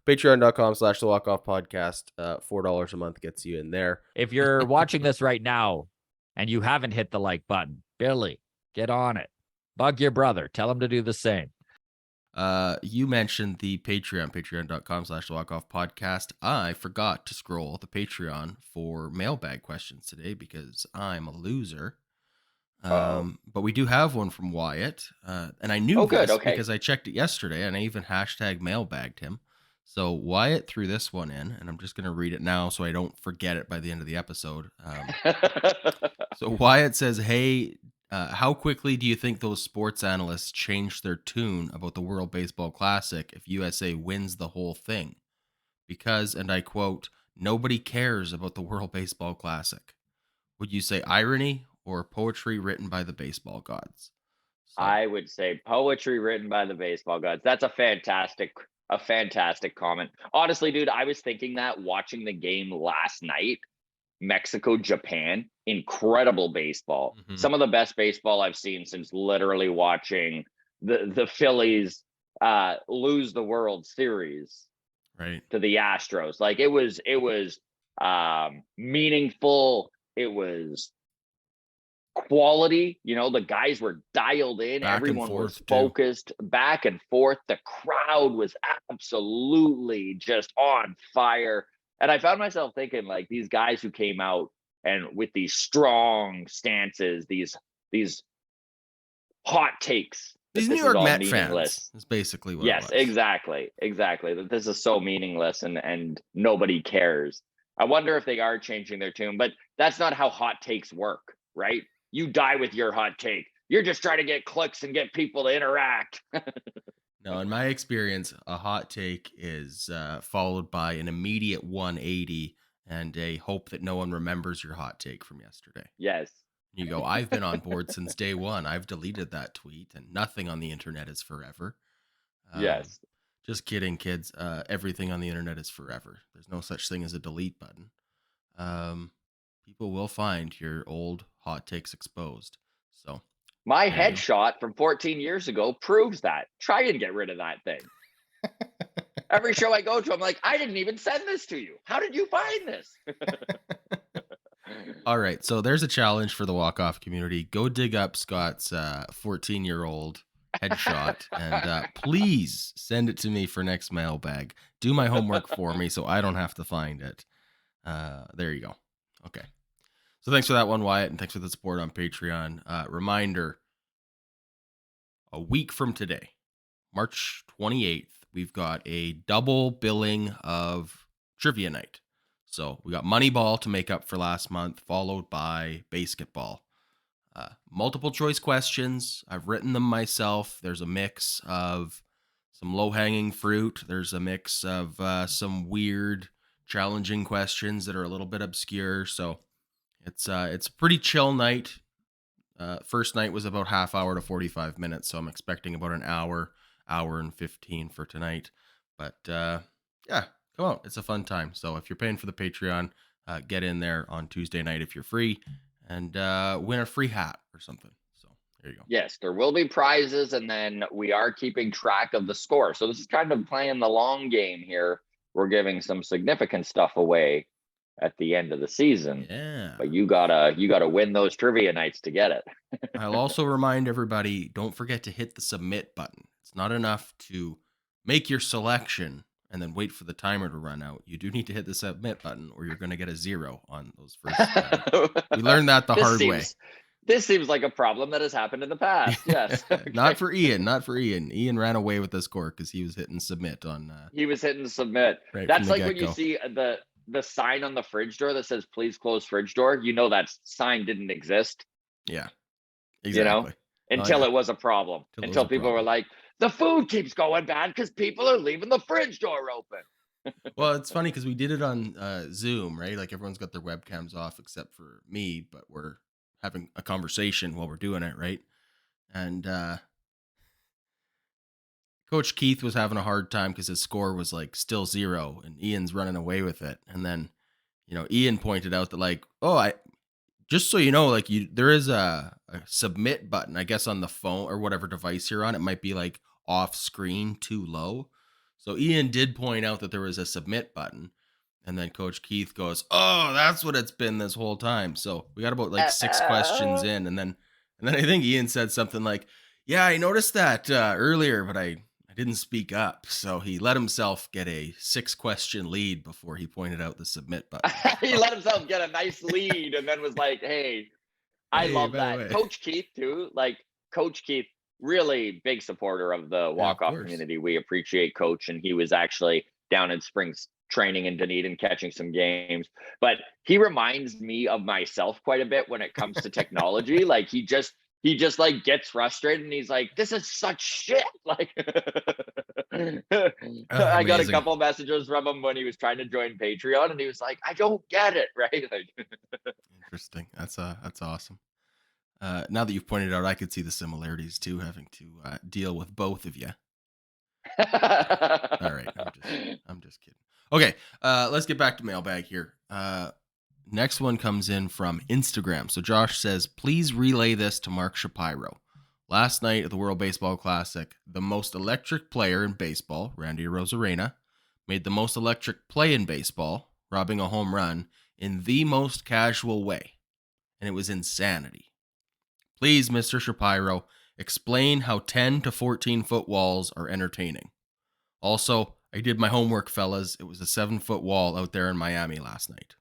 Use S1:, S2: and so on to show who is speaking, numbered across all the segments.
S1: Patreon.com/the Walk Off Podcast. $4 a month gets you in there.
S2: If you're watching this right now and you haven't hit the like button, Billy, get on it. Bug your brother. Tell him to do the same.
S1: You mentioned the Patreon, patreon.com/the Walk Off Podcast. I forgot to scroll the Patreon for mailbag questions today because I'm a loser. But we do have one from Wyatt, and I knew this because I checked it yesterday, and I even hashtag mailbagged him. So Wyatt threw this one in, and I'm just going to read it now so I don't forget it by the end of the episode. So Wyatt says, hey, how quickly do you think those sports analysts change their tune about the World Baseball Classic if USA wins the whole thing? Because, and I quote, nobody cares about the World Baseball Classic. Would you say irony or poetry written by the baseball gods?
S3: So. I would say poetry written by the baseball gods. That's a fantastic comment. Honestly, dude, I was thinking that watching the game last night, Mexico, Japan, incredible baseball. Mm-hmm. Some of the best baseball I've seen since literally watching the Phillies lose the World Series to the Astros. Like it was meaningful. It was quality, the guys were dialed in, everyone was focused, back and forth. The crowd was absolutely just on fire. And I found myself thinking, like, these guys who came out and with these strong stances, these hot takes,
S1: these New York Met fans is basically what
S3: it was. Exactly. That this is so meaningless and nobody cares. I wonder if they are changing their tune, but that's not how hot takes work, right? You die with your hot take. You're just trying to get clicks and get people to interact.
S1: No, in my experience, a hot take is followed by an immediate 180 and a hope that no one remembers your hot take from yesterday.
S3: Yes.
S1: You go, I've been on board since day one. I've deleted that tweet, and nothing on the internet is forever.
S3: Yes.
S1: Just kidding, kids. Everything on the internet is forever. There's no such thing as a delete button. People will find your old hot takes exposed. So
S3: my headshot from 14 years ago proves that. Try and get rid of that thing. Every show I go to, I'm like, I didn't even send this to you. How did you find this?
S1: All right. So there's a challenge for the walk-off community. Go dig up Scott's 14-year-old headshot and please send it to me for next mailbag. Do my homework for me so I don't have to find it. There you go. Okay. So thanks for that one, Wyatt, and thanks for the support on Patreon. Reminder, a week from today, March 28th, we've got a double billing of Trivia Night. So we got Moneyball to make up for last month, followed by Basketball. Multiple choice questions. I've written them myself. There's a mix of some low-hanging fruit. There's a mix of some weird, challenging questions that are a little bit obscure. So it's a pretty chill night. First night was about half hour to 45 minutes, so I'm expecting about an hour and 15 for tonight. But yeah, come on, it's a fun time. So if you're paying for the Patreon, get in there on Tuesday night if you're free and win a free hat or something. So there you go.
S3: Yes, there will be prizes, and then we are keeping track of the score. So this is kind of playing the long game here. We're giving some significant stuff away at the end of the season.
S1: Yeah.
S3: But you gotta win those trivia nights to get it.
S1: I'll also remind everybody, don't forget to hit the submit button. It's not enough to make your selection and then wait for the timer to run out. You do need to hit the submit button or you're going to get a 0 on those first. We learned that the hard way.
S3: This seems like a problem that has happened in the past. Yes. Okay.
S1: Not for Ian. Ian ran away with the score because he was hitting submit on.
S3: He was hitting submit.
S1: Right.
S3: That's like when you see the sign on the fridge door that says "Please close fridge door." You know that sign didn't exist.
S1: Yeah. Exactly.
S3: Until it was a problem. Until people were like, "The food keeps going bad because people are leaving the fridge door open."
S1: Well, it's funny because we did it on Zoom, right? Like everyone's got their webcams off except for me, but we're having a conversation while we're doing it, right? And Coach Keith was having a hard time because his score was like still 0 and Ian's running away with it. And then, Ian pointed out that like, just so you know, like there is a submit button, I guess on the phone or whatever device you're on. It might be like off screen too low. So Ian did point out that there was a submit button. And then Coach Keith goes, "Oh, that's what it's been this whole time." So we got about like 6 questions in, and then I think Ian said something like, "Yeah, I noticed that earlier, but I didn't speak up." So he let himself get a 6-question lead before he pointed out the submit button.
S3: He let himself get a nice lead and then was like, "Hey, I
S1: Hey,
S3: love
S1: by the
S3: that."
S1: way,
S3: Coach Keith too, like Coach Keith, really big supporter of the
S1: yeah, of
S3: walk-off
S1: course.
S3: community. We appreciate Coach, and he was actually down in Springs training in Dunedin, catching some games. But he reminds me of myself quite a bit when it comes to technology. Like he just like gets frustrated and he's like, "This is such shit." Like I got a
S1: Amazing.
S3: couple messages from him when he was trying to join Patreon and he was like, "I don't get it," right? Like
S1: Interesting. That's awesome. Now that you've pointed out, I could see the similarities too, having to deal with both of you. All right, I'm just kidding. Okay, let's get back to mailbag here. Next one comes in from Instagram. So Josh says, "Please relay this to Mark Shapiro. Last night at the World Baseball Classic, the most electric player in baseball, Randy Arozarena, made the most electric play in baseball, robbing a home run in the most casual way, and it was insanity. Please, Mr. Shapiro, explain how 10 to 14 foot walls are entertaining. Also, I did my homework, fellas. It was a 7-foot wall out there in Miami last night."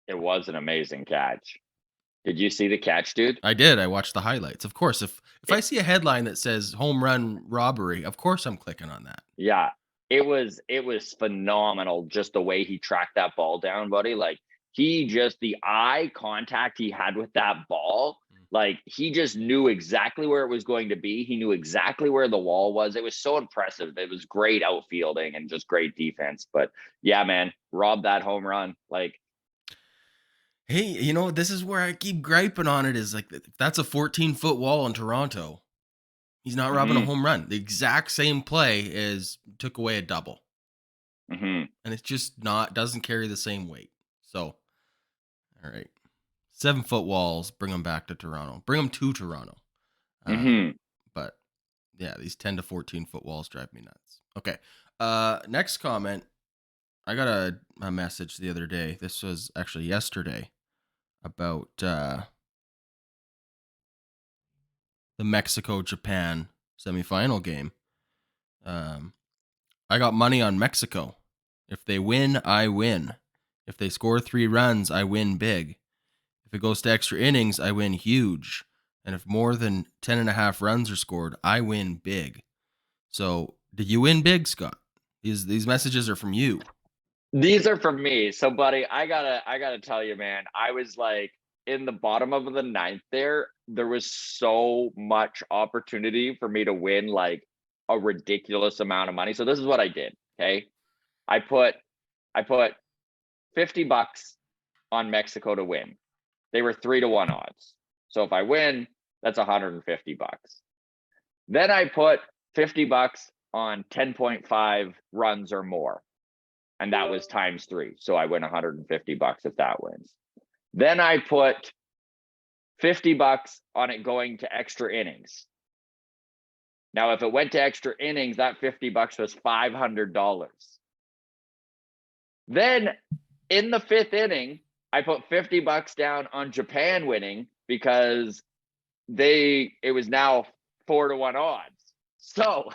S3: it was an amazing catch. Did you see the catch, dude?
S1: I did. I watched the highlights. Of course, if I
S3: It,
S1: see a headline that says home run robbery, of course I'm clicking on that.
S3: yeah, it was phenomenal just the way he tracked that ball down, buddy. Like he just the eye contact he had with that ball, like he just knew exactly where it was going to be. He knew exactly where the wall was. It was so impressive. It was great outfielding and just great defense. But yeah, man, robbed that home run. Like
S1: Hey, this is where I keep griping on it is like, if that's a 14-foot wall in Toronto, he's not robbing a
S3: mhm,
S1: home run. The exact same play is took away a double.
S3: mhm,
S1: And it's just doesn't carry the same weight. So, all right. 7-foot walls, bring them back to Toronto. Bring them to Toronto.
S3: mhm.
S1: But yeah, these 10 to 14-foot walls drive me nuts. Okay. Next comment. I got a message the other day. This was actually yesterday about the Mexico-Japan semifinal game. I got money on Mexico. If they win, I win. If they score 3 runs, I win big. If it goes to extra innings, I win huge. And if more than 10.5 runs are scored, I win big. So, did you win big, Scott? These messages are from you.
S3: These are from me. So, buddy, I gotta tell you, man, I was like in the bottom of the ninth there. There was so much opportunity for me to win like a ridiculous amount of money. So this is what I did. Okay. I put I put $50 on Mexico to win. They were 3-1 odds. So if I win, that's $150. Then I put $50 on 10.5 runs or more. And that was times 3. So I win $150 if that wins. Then I put $50 on it going to extra innings. Now, if it went to extra innings, that $50 was $500. Then in the 5th inning, I put $50 down on Japan winning because it was now 4-1 odds. So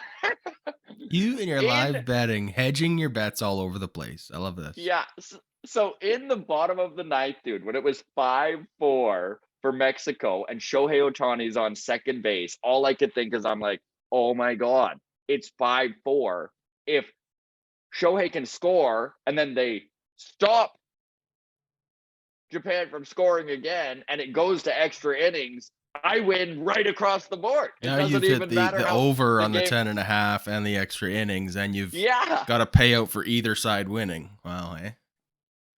S1: You and your
S3: in
S1: live betting, hedging your bets all over the place. I love this.
S3: Yeah. So in the bottom of the ninth, dude, when it was 5-4 for Mexico and Shohei Ohtani's on second base, all I could think is I'm like, oh my God, it's 5-4. If Shohei can score and then they stop Japan from scoring again and it goes to extra innings, I win right across the board. It
S1: Now
S3: doesn't
S1: you've hit
S3: even matter
S1: the
S3: how
S1: over
S3: the
S1: on the
S3: game.
S1: 10.5 and the extra innings, and you've
S3: Yeah.
S1: got a payout for either side winning. Wow, eh?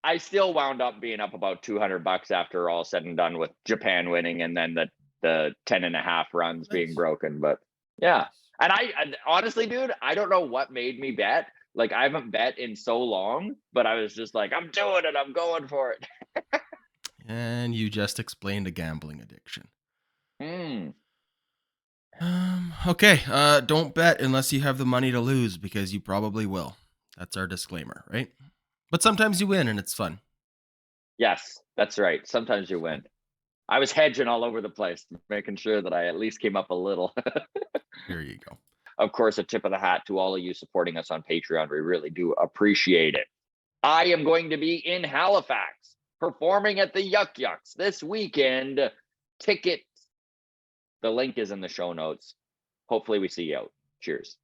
S3: I still wound up being up about $200 after all said and done with Japan winning and then the 10.5 runs being
S1: Nice.
S3: broken. But yeah. And honestly, dude, I don't know what made me bet. Like I haven't bet in so long, but I was just like, I'm doing it. I'm going for it.
S1: And you just explained a gambling addiction.
S3: Hmm.
S1: Okay. Don't bet unless you have the money to lose, because you probably will. That's our disclaimer, right? But sometimes you win and it's fun.
S3: Yes, that's right. Sometimes you win. I was hedging all over the place, making sure that I at least came up a little.
S1: Here you go.
S3: Of course, a tip of the hat to all of you supporting us on Patreon. We really do appreciate it. I am going to be in Halifax performing at the Yuck Yucks this weekend. Tickets, the link is in the show notes. Hopefully we see you out. Cheers.